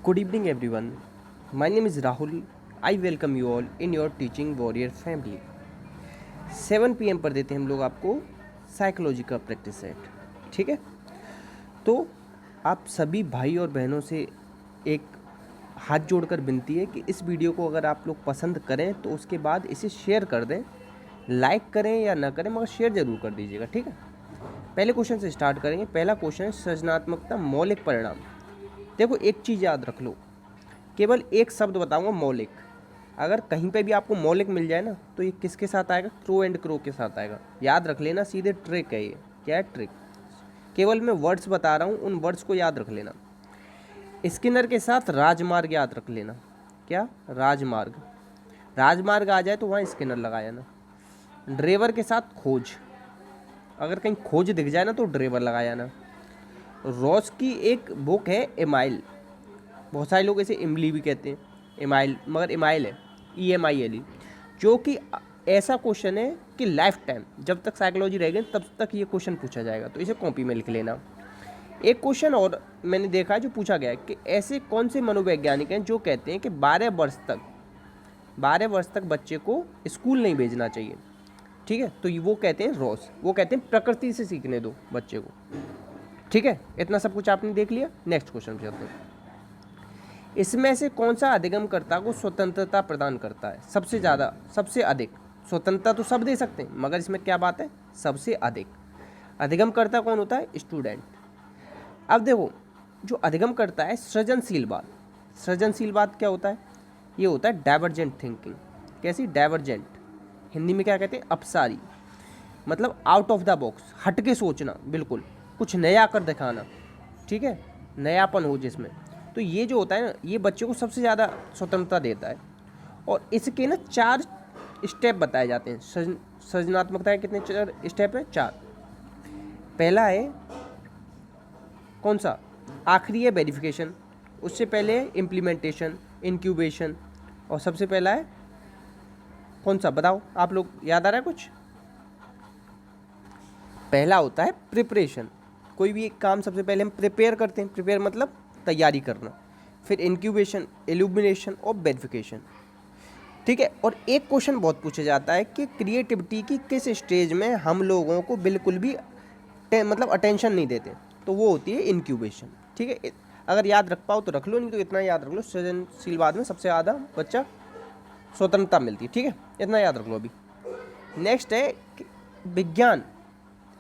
Good evening, everyone. My name is Rahul. I welcome you all in your teaching warrior family. 7 PM पर देते हैं हम लोग आपको साइकोलॉजी का प्रैक्टिस सेट. ठीक है, तो आप सभी भाई और बहनों से एक हाथ जोड़कर विनती है कि इस वीडियो को अगर आप लोग पसंद करें तो उसके बाद इसे शेयर कर दें. लाइक करें या ना करें मगर शेयर ज़रूर कर दीजिएगा. ठीक है, पहले क्वेश्चन से स्टार्ट करेंगे. पहला क्वेश्चन है सृजनात्मकता मौलिक परिणाम. देखो, एक चीज़ याद रख लो, केवल एक शब्द बताऊंगा, मौलिक. अगर कहीं पे भी आपको मौलिक मिल जाए ना तो ये किसके साथ आएगा? क्रो एंड क्रो के साथ आएगा. याद रख लेना, सीधे ट्रिक है ये. क्या है? ट्रिक. केवल मैं वर्ड्स बता रहा हूँ, उन वर्ड्स को याद रख लेना. स्किनर के साथ राजमार्ग याद रख लेना. क्या? राजमार्ग. राजमार्ग आ जाए तो वहाँ स्किनर लगाया ना. ड्राइवर के साथ खोज. अगर कहीं खोज दिख जाए ना तो ड्राइवर लगाया ना. रॉस की एक बुक है एमाइल. बहुत सारे लोग इसे इमली भी कहते हैं, एमाइल, मगर एमाइल है, EMILE. जो कि ऐसा क्वेश्चन है कि लाइफ टाइम जब तक साइकोलॉजी रहेगी तब तक ये क्वेश्चन पूछा जाएगा, तो इसे कॉपी में लिख लेना. एक क्वेश्चन और मैंने देखा है जो पूछा गया है कि ऐसे कौन से मनोवैज्ञानिक हैं जो कहते हैं कि 12 वर्ष तक बच्चे को स्कूल नहीं भेजना चाहिए. ठीक है, तो वो कहते हैं रॉस. वो कहते हैं प्रकृति से सीखने दो बच्चे को. ठीक है, इतना सब कुछ आपने देख लिया. नेक्स्ट क्वेश्चन पे चलते हैं. इसमें से कौन सा अधिगमकर्ता को स्वतंत्रता प्रदान करता है? सबसे ज़्यादा, सबसे अधिक. स्वतंत्रता तो सब दे सकते हैं मगर इसमें क्या बात है? सबसे अधिक. अधिगमकर्ता कौन होता है? स्टूडेंट. अब देखो, जो अधिगमकर्ता है सृजनशीलवाद. सृजनशीलवाद क्या होता है? ये होता है डाइवर्जेंट थिंकिंग. कैसी? डाइवर्जेंट. हिंदी में क्या कहते हैं? अपसारी. मतलब आउट ऑफ द बॉक्स, हट के सोचना, बिल्कुल कुछ नया कर दिखाना. ठीक है, नयापन हो जिसमें. तो ये जो होता है ना, ये बच्चे को सबसे ज़्यादा स्वतंत्रता देता है. और इसके ना 4 स्टेप बताए जाते हैं. सृजनात्मकता के कितने 4 स्टेप हैं? 4. पहला है कौन सा? आखिरी है वेरिफिकेशन. उससे पहले है इम्प्लीमेंटेशन, इंक्यूबेशन, और सबसे पहला है कौन सा? बताओ आप लोग, याद आ रहा है कुछ? पहला होता है प्रिपरेशन. कोई भी एक काम सबसे पहले हम प्रिपेयर करते हैं. प्रिपेयर मतलब तैयारी करना. फिर इंक्यूबेशन, इल्यूमिनेशन और वेरिफिकेशन. ठीक है, और एक क्वेश्चन बहुत पूछा जाता है कि क्रिएटिविटी की किस स्टेज में हम लोगों को बिल्कुल भी मतलब अटेंशन नहीं देते, तो वो होती है इंक्यूबेशन. ठीक है, अगर याद रख पाओ तो रख लो, नहीं तो इतना याद रख लो, सृजनशीलवाद में सबसे ज़्यादा बच्चा स्वतंत्रता मिलती है. ठीक है, इतना याद रख लो अभी. नेक्स्ट है विज्ञान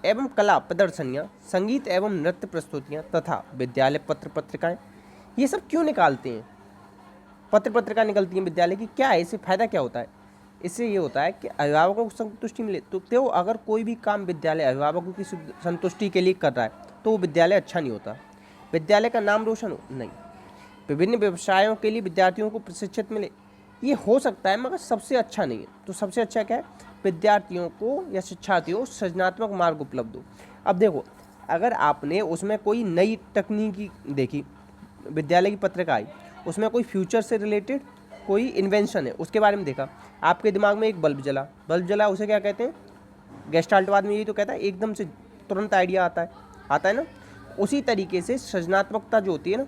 एवं कला प्रदर्शनियाँ, संगीत एवं नृत्य प्रस्तुतियाँ तथा विद्यालय पत्र पत्रिकाएँ, ये सब क्यों निकालते हैं? पत्र पत्रिका निकलती हैं विद्यालय की. क्या है इससे फ़ायदा? क्या होता है इससे? ये होता है कि अभिभावकों को संतुष्टि मिले. तो अगर कोई भी काम विद्यालय अभिभावकों की संतुष्टि के लिए कर रहा है तो वो विद्यालय अच्छा नहीं होता. विद्यालय का नाम रोशन हो नहीं. विभिन्न व्यवसायों के लिए विद्यार्थियों को प्रशिक्षित मिले, ये हो सकता है मगर सबसे अच्छा नहीं है. तो सबसे अच्छा क्या है? विद्यार्थियों को या शिक्षार्थियों को सृजनात्मक मार्ग उपलब्ध हो. अब देखो, अगर आपने उसमें कोई नई तकनीकी देखी, विद्यालय की पत्रिका आई, उसमें कोई फ्यूचर से रिलेटेड कोई इन्वेंशन है, उसके बारे में देखा, आपके दिमाग में एक बल्ब जला, उसे क्या कहते हैं? गेस्टाल्टवाद में यही तो कहता है, एकदम से तुरंत आइडिया आता है ना. उसी तरीके से सृजनात्मकता जो होती है ना,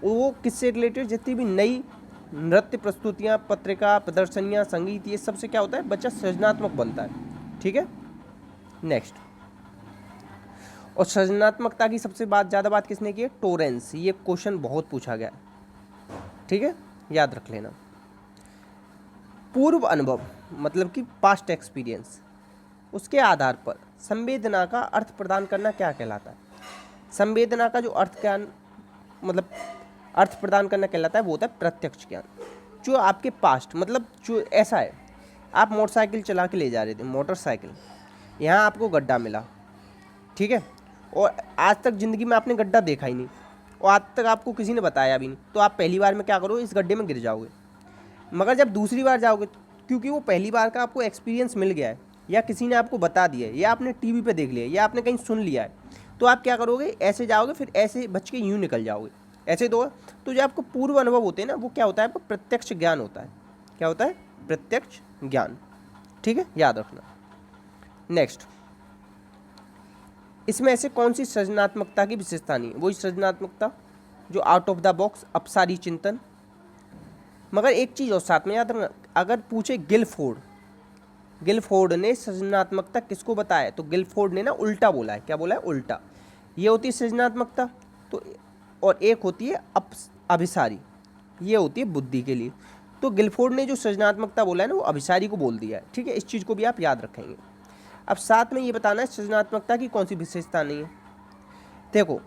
वो किससे रिलेटेड? जितनी भी नई नृत्य प्रस्तुतियाँ, पत्रिका प्रदर्शनियाँ, संगीत, ये सबसे क्या होता है? बच्चा सृजनात्मक बनता है. ठीक है, नेक्स्ट. और सृजनात्मकता की सबसे ज़्यादा बात किसने की है? टोरेंस. ये क्वेश्चन बहुत पूछा गया. ठीक है, याद रख लेना. पूर्व अनुभव मतलब कि पास्ट एक्सपीरियंस, उसके आधार पर संवेदना का अर्थ प्रदान करना क्या कहलाता है? संवेदना का जो अर्थ ज्ञान मतलब अर्थ प्रदान करना कहलाता है, वो होता है प्रत्यक्ष ज्ञान. जो आपके पास्ट मतलब जो ऐसा है, आप मोटरसाइकिल चला के ले जा रहे थे, मोटरसाइकिल, यहाँ आपको गड्ढा मिला. ठीक है, और आज तक ज़िंदगी में आपने गड्ढा देखा ही नहीं और आज तक आपको किसी ने बताया भी नहीं, तो आप पहली बार में क्या करोगे? इस गड्ढे में गिर जाओगे. मगर जब दूसरी बार जाओगे, क्योंकि वो पहली बार का आपको एक्सपीरियंस मिल गया है, या किसी ने आपको बता दिया है, या आपने टीवी पे देख लिया है, या आपने कहीं सुन लिया है, तो आप क्या करोगे? ऐसे जाओगे, फिर ऐसे बच के यूँ निकल जाओगे. ऐसे तो जो आपको पूर्व अनुभव होते हैं ना, वो क्या होता है? आपको प्रत्यक्ष ज्ञान होता है. क्या होता है? प्रत्यक्ष ज्ञान. ठीक है, याद रखना. नेक्स्ट, इसमें ऐसे कौन सी सृजनात्मकता की विशेषता नहीं है? वही सृजनात्मकता जो आउट ऑफ द बॉक्स अपसारी चिंतन। मगर एक चीज़ और साथ में याद रखना, अगर पूछे गिलफोर्ड ने सृजनात्मकता किसको बताया, तो गिलफोर्ड ने ना उल्टा बोला है। क्या बोला है? उल्टा। ये होती है सृजनात्मकता, तो और एक होती है अभिसारी, ये होती है बुद्धि के लिए। तो गिलफोर्ड ने जो सृजनात्मकता बोला है ना, वो अभिसारी को बोल दिया है। ठीक है, इस चीज़ को भी आप याद रखेंगे। अब साथ में ये बताना है सृजनात्मकता की कौन सी विशेषता नहीं है। देखो,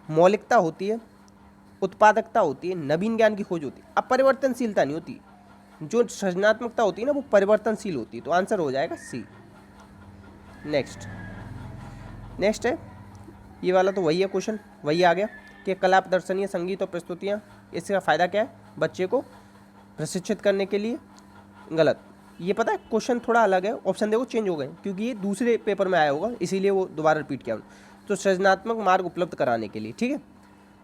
मौलिकता होती है, उत्पादकता होती है, नवीन ज्ञान की खोज होती है, अब परिवर्तनशीलता नहीं होती। जो सृजनात्मकता होती है ना, वो परिवर्तनशील होती है। तो आंसर हो जाएगा सी। नेक्स्ट है ये वाला, तो वही है क्वेश्चन, वही आ गया कि कला प्रदर्शनी, संगीत और प्रस्तुतियाँ, इसका फ़ायदा क्या है बच्चे को प्रशिक्षित करने के लिए। गलत। ये पता है क्वेश्चन थोड़ा अलग है, ऑप्शन देखो चेंज हो गए क्योंकि ये दूसरे पेपर में आया होगा, इसीलिए वो दोबारा रिपीट किया। तो सृजनात्मक मार्ग उपलब्ध कराने के लिए। ठीक है,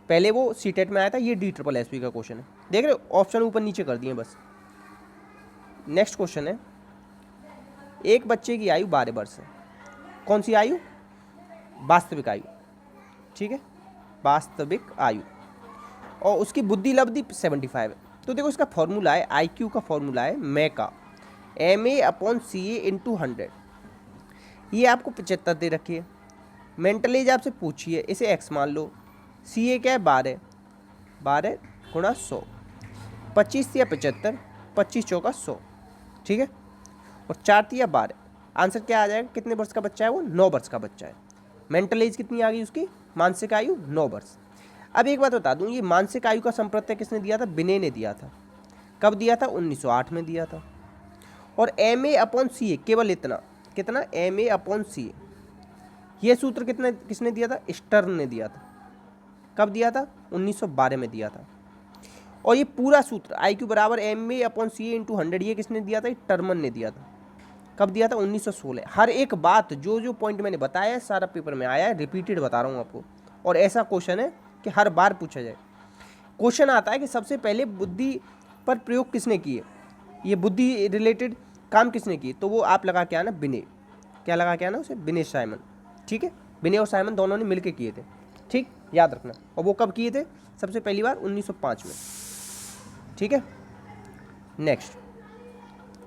पहले वो सीटेट में आया था, ये DSSB का क्वेश्चन है। देख रहे हो, ऑप्शन ऊपर नीचे कर दिए बस। नेक्स्ट क्वेश्चन है, एक बच्चे की आयु 12 वर्ष है। कौन सी आयु? वास्तविक आयु। ठीक है, वास्तविक आयु। और उसकी बुद्धि लब्धि 75 है। तो देखो, इसका फॉर्मूला है, IQ का फॉर्मूला है मैं का MA/CA/100। ये आपको 75 दे रखी है। मेंटल एज आपसे पूछिए, इसे x मान लो। CA क्या है? 12 गुणा 100, 25 या 75, 25 चौका 100। ठीक है, और 4 या 12। आंसर क्या आ जाएगा? कितने वर्ष का बच्चा है वो? 9 वर्ष का बच्चा है। मेंटल एज कितनी आ गई उसकी? मानसिक आयु 9 वर्ष। अब एक बात बता दूं, ये मानसिक आयु का संप्रत्यय किसने दिया था? विनय ने दिया था। कब दिया था? 1908 में दिया था। और MA/CA केवल इतना, कितना? MA/CA। ये सूत्र किसने दिया था? स्टर्न ने दिया था। कब दिया था? 1912 में दिया था। और ये पूरा सूत्र IQ बराबर MA/CA/100, ये किसने दिया था? टर्मन ने दिया था। कब दिया था? 1916। हर एक बात जो पॉइंट मैंने बताया है सारा पेपर में आया है, रिपीटेड बता रहा हूँ आपको। और ऐसा क्वेश्चन है कि हर बार पूछा जाए। क्वेश्चन आता है कि सबसे पहले बुद्धि पर प्रयोग किसने किए, ये बुद्धि रिलेटेड काम किसने किए, तो वो आप लगा के आना विनय। क्या लगा के आना उसे? विनय साइमन। ठीक है, विनय और साइमन दोनों ने मिलकर किए थे। ठीक, याद रखना। और वो कब किए थे? सबसे पहली बार 1905 में। ठीक है, नेक्स्ट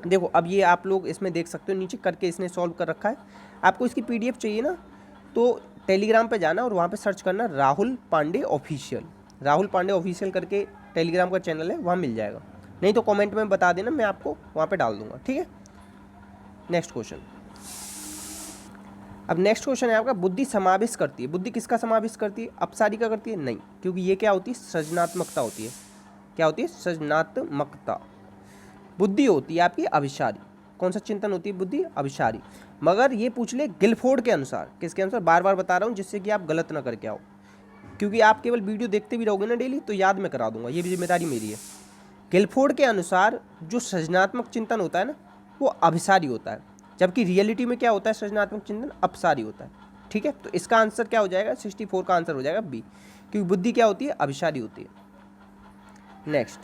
देखो, अब ये आप लोग इसमें देख सकते हो, नीचे करके इसने सॉल्व कर रखा है। आपको इसकी PDF चाहिए ना, तो टेलीग्राम पे जाना और वहाँ पे सर्च करना राहुल पांडे ऑफिशियल। राहुल पांडे ऑफिशियल करके टेलीग्राम का चैनल है, वहाँ मिल जाएगा। नहीं तो कमेंट में बता देना, मैं आपको वहाँ पे डाल दूँगा। ठीक है, नेक्स्ट क्वेश्चन। अब नेक्स्ट क्वेश्चन है आपका, बुद्धि समावेश करती है। बुद्धि किसका समावेश करती है? अपसारी का करती है? नहीं, क्योंकि ये क्या होती है? सृजनात्मकता होती है। क्या होती है? सृजनात्मकता। बुद्धि होती है आपकी अभिसारी। कौन सा चिंतन होती है? बुद्धि अभिसारी। मगर ये पूछ ले गिलफोर्ड के अनुसार, किसके अनुसार? बार बार बता रहा हूँ जिससे कि आप गलत ना करके आओ, क्योंकि आप केवल वीडियो देखते भी रहोगे ना डेली, तो याद में करा दूंगा, ये भी जिम्मेदारी मेरी है। गिलफोर्ड के अनुसार जो सृजनात्मक चिंतन होता है ना, वो अभिसारी होता है, जबकि रियलिटी में क्या होता है? सृजनात्मक चिंतन अपसारी होता है। ठीक है, तो इसका आंसर क्या हो जाएगा? 64 का आंसर हो जाएगा बी, क्योंकि बुद्धि क्या होती है? अभिसारी होती है। नेक्स्ट,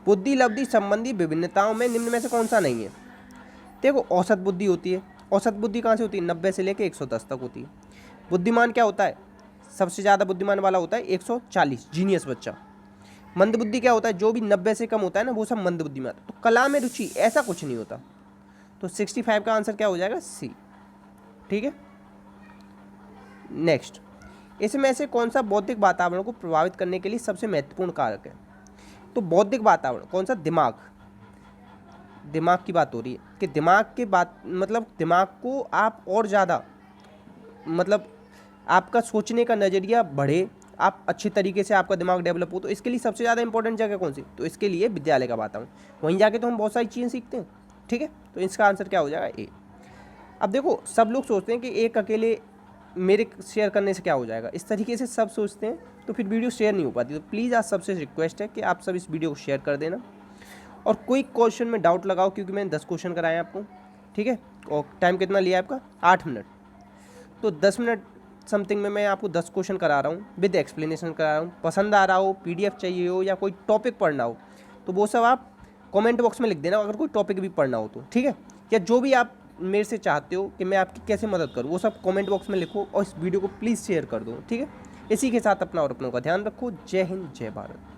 बुद्धि लब्धि संबंधी विभिन्नताओं में निम्न में से कौन सा नहीं है? देखो, औसत बुद्धि होती है। औसत बुद्धि कहाँ से होती है? 90 से लेकर 110 तक होती है। बुद्धिमान क्या होता है? सबसे ज़्यादा बुद्धिमान वाला होता है 140, जीनियस बच्चा। मंद बुद्धि क्या होता है? जो भी 90 से कम होता है ना, वो सब मंद बुद्धि में आता है। तो कला में रुचि, ऐसा कुछ नहीं होता। तो 65 का आंसर क्या हो जाएगा? सी। ठीक है, नेक्स्ट, इसमें से कौन सा बौद्धिक वातावरण को प्रभावित करने के लिए सबसे महत्वपूर्ण कारक है? तो बौद्धिक वातावरण कौन सा? दिमाग की बात हो रही है कि दिमाग के बात मतलब दिमाग को आप और ज़्यादा, मतलब आपका सोचने का नज़रिया बढ़े, आप अच्छे तरीके से आपका दिमाग डेवलप हो, तो इसके लिए सबसे ज़्यादा इंपॉर्टेंट जगह कौन सी? तो इसके लिए विद्यालय का वातावरण। वहीं जाके तो हम बहुत सारी चीज़ें सीखते हैं। ठीक है, तो इसका आंसर क्या हो जाएगा? ए। अब देखो, सब लोग सोचते हैं कि एक अकेले मेरे शेयर करने से क्या हो जाएगा, इस तरीके से सब सोचते हैं, तो फिर वीडियो शेयर नहीं हो पाती। तो प्लीज़ आज सबसे रिक्वेस्ट है कि आप सब इस वीडियो को शेयर कर देना, और कोई क्वेश्चन में डाउट लगाओ, क्योंकि मैंने 10 क्वेश्चन कराए आपको। ठीक है, और टाइम कितना लिया आपका? 8 मिनट। तो 10 मिनट समथिंग में मैं आपको 10 क्वेश्चन करा रहा हूँ, विद एक्सप्लेनेशन करा रहा हूँ। पसंद आ रहा हो, PDF चाहिए हो, या कोई टॉपिक पढ़ना हो, तो वो सब आप कमेंट बॉक्स में लिख देना, अगर कोई टॉपिक भी पढ़ना हो तो। ठीक है, या जो भी आप मेरे से चाहते हो कि मैं आपकी कैसे मदद करूँ, वो सब कमेंट बॉक्स में लिखो, और इस वीडियो को प्लीज़ शेयर कर दो। ठीक है, इसी के साथ अपना और अपनों का ध्यान रखो। जय हिंद, जय भारत।